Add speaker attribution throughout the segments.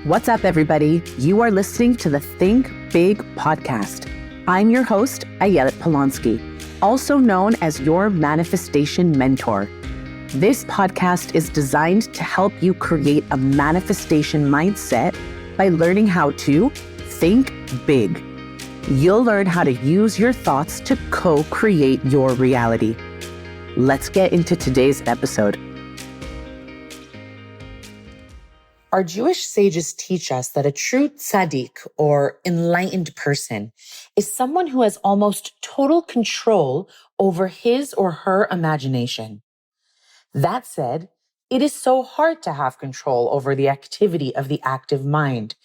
Speaker 1: What's up, everybody? You are listening to the Think Big podcast. I'm your host, Ayelet Polonsky, also known as your manifestation mentor. This podcast is designed to help you create a manifestation mindset by learning how to think big. You'll learn how to use your thoughts to co-create your reality. Let's get into today's episode. Our Jewish sages teach us that a true tzaddik, or enlightened person, is someone who has almost total control over his or her imagination. That said, it is so hard to have control over the activity of the active mind,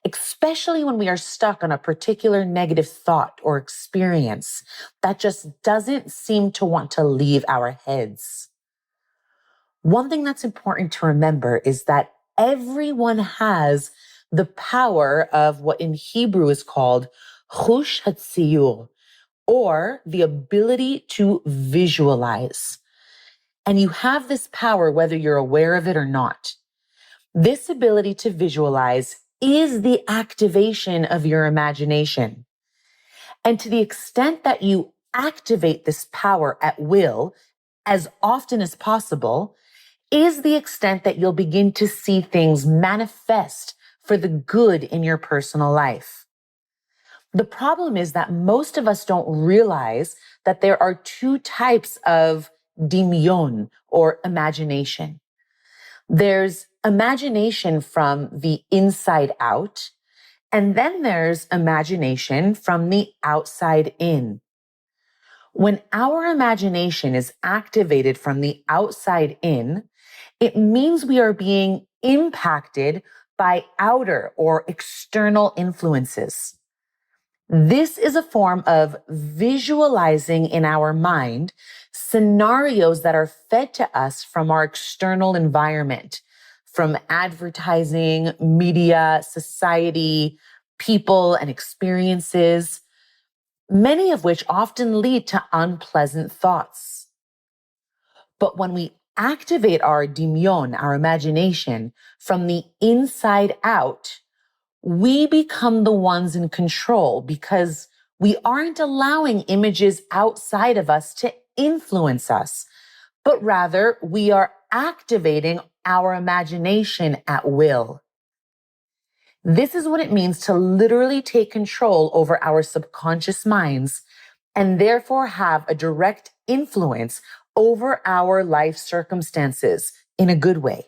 Speaker 1: especially when we are stuck on a particular negative thought or experience that just doesn't seem to want to leave our heads. One thing that's important to remember is that everyone has the power of what in Hebrew is called chush hatziyur, or the ability to visualize. And you have this power whether you're aware of it or not. This ability to visualize is the activation of your imagination. And to the extent that you activate this power at will as often as possible, is the extent that you'll begin to see things manifest for the good in your personal life. The problem is that most of us don't realize that there are two types of dimyon, or imagination. There's imagination from the inside out, and then there's imagination from the outside in. When our imagination is activated from the outside in, it means we are being impacted by outer or external influences. This is a form of visualizing in our mind scenarios that are fed to us from our external environment, from advertising, media, society, people, and experiences, many of which often lead to unpleasant thoughts. But when we activate our dimyon, our imagination, from the inside out, we become the ones in control because we aren't allowing images outside of us to influence us, but rather we are activating our imagination at will. This is what it means to literally take control over our subconscious minds and therefore have a direct influence over our life circumstances in a good way.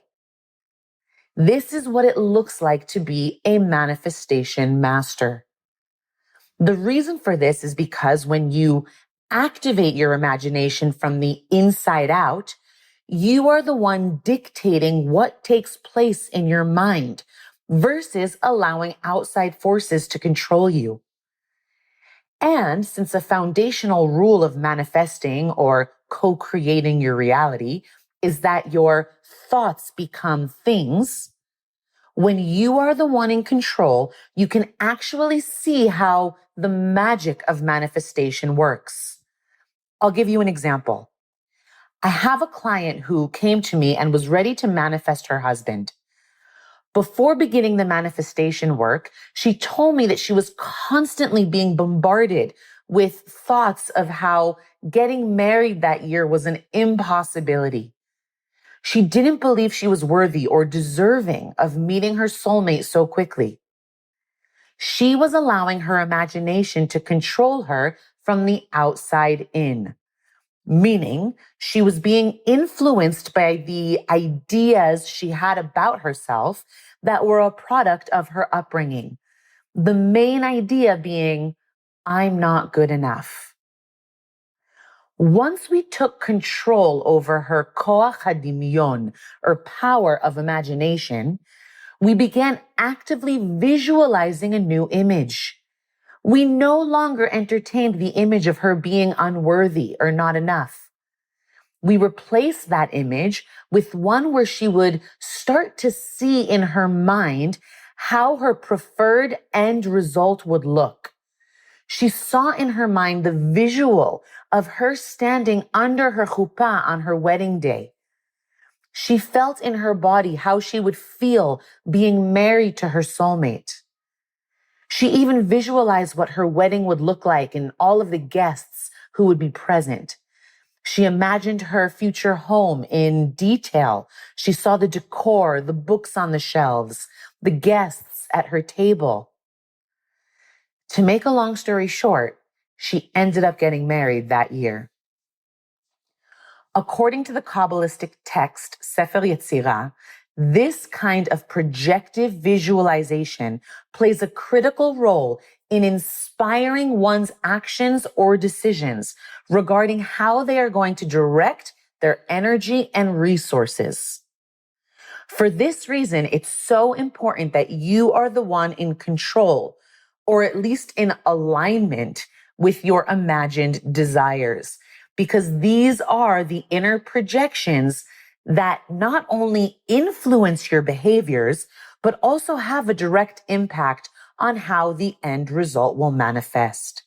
Speaker 1: This is what it looks like to be a manifestation master. The reason for this is because when you activate your imagination from the inside out, you are the one dictating what takes place in your mind versus allowing outside forces to control you. And since a foundational rule of manifesting or co-creating your reality is that your thoughts become things, when you are the one in control, you can actually see how the magic of manifestation works. I'll give you an example. I have a client who came to me and was ready to manifest her husband. Before beginning the manifestation work, she told me that she was constantly being bombarded with thoughts of how getting married that year was an impossibility. She didn't believe she was worthy or deserving of meeting her soulmate so quickly. She was allowing her imagination to control her from the outside in, meaning she was being influenced by the ideas she had about herself that were a product of her upbringing. The main idea being, I'm not good enough. Once we took control over her koach hadimyon, or power of imagination, we began actively visualizing a new image. We no longer entertained the image of her being unworthy or not enough. We replaced that image with one where she would start to see in her mind how her preferred end result would look. She saw in her mind the visual of her standing under her chuppah on her wedding day. She felt in her body how she would feel being married to her soulmate. She even visualized what her wedding would look like and all of the guests who would be present. She imagined her future home in detail. She saw the decor, the books on the shelves, the guests at her table. To make a long story short, she ended up getting married that year. According to the Kabbalistic text, Sefer Yetzirah, this kind of projective visualization plays a critical role in inspiring one's actions or decisions regarding how they are going to direct their energy and resources. For this reason, it's so important that you are the one in control, or at least in alignment with your imagined desires, because these are the inner projections that not only influence your behaviors, but also have a direct impact on how the end result will manifest.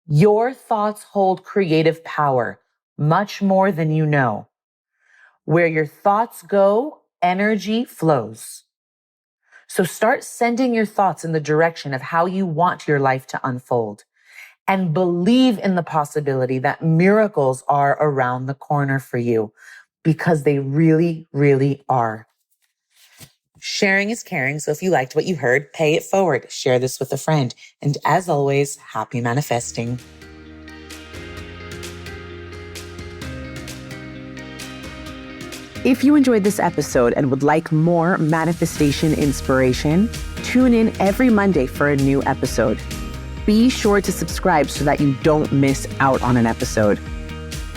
Speaker 1: Your thoughts hold creative power, much more than you know. Where your thoughts go, energy flows. So start sending your thoughts in the direction of how you want your life to unfold. And believe in the possibility that miracles are around the corner for you, because they really, really are. Sharing is caring. So if you liked what you heard, pay it forward. Share this with a friend. And as always, happy manifesting.
Speaker 2: If you enjoyed this episode and would like more manifestation inspiration, tune in every Monday for a new episode. Be sure to subscribe so that you don't miss out on an episode.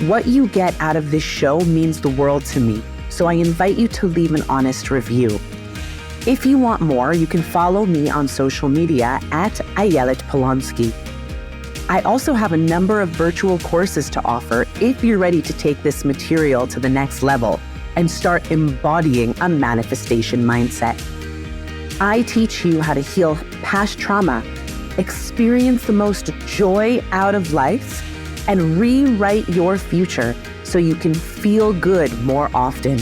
Speaker 2: What you get out of this show means the world to me, so I invite you to leave an honest review. If you want more, you can follow me on social media at Ayelet Polonsky. I also have a number of virtual courses to offer if you're ready to take this material to the next level and start embodying a manifestation mindset. I teach you how to heal past trauma, experience the most joy out of life, and rewrite your future so you can feel good more often.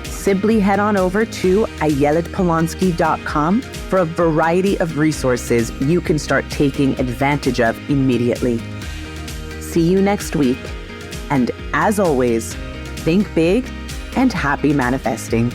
Speaker 2: Simply head on over to ayeletpolonsky.com for a variety of resources you can start taking advantage of immediately. See you next week. And as always, think big and happy manifesting.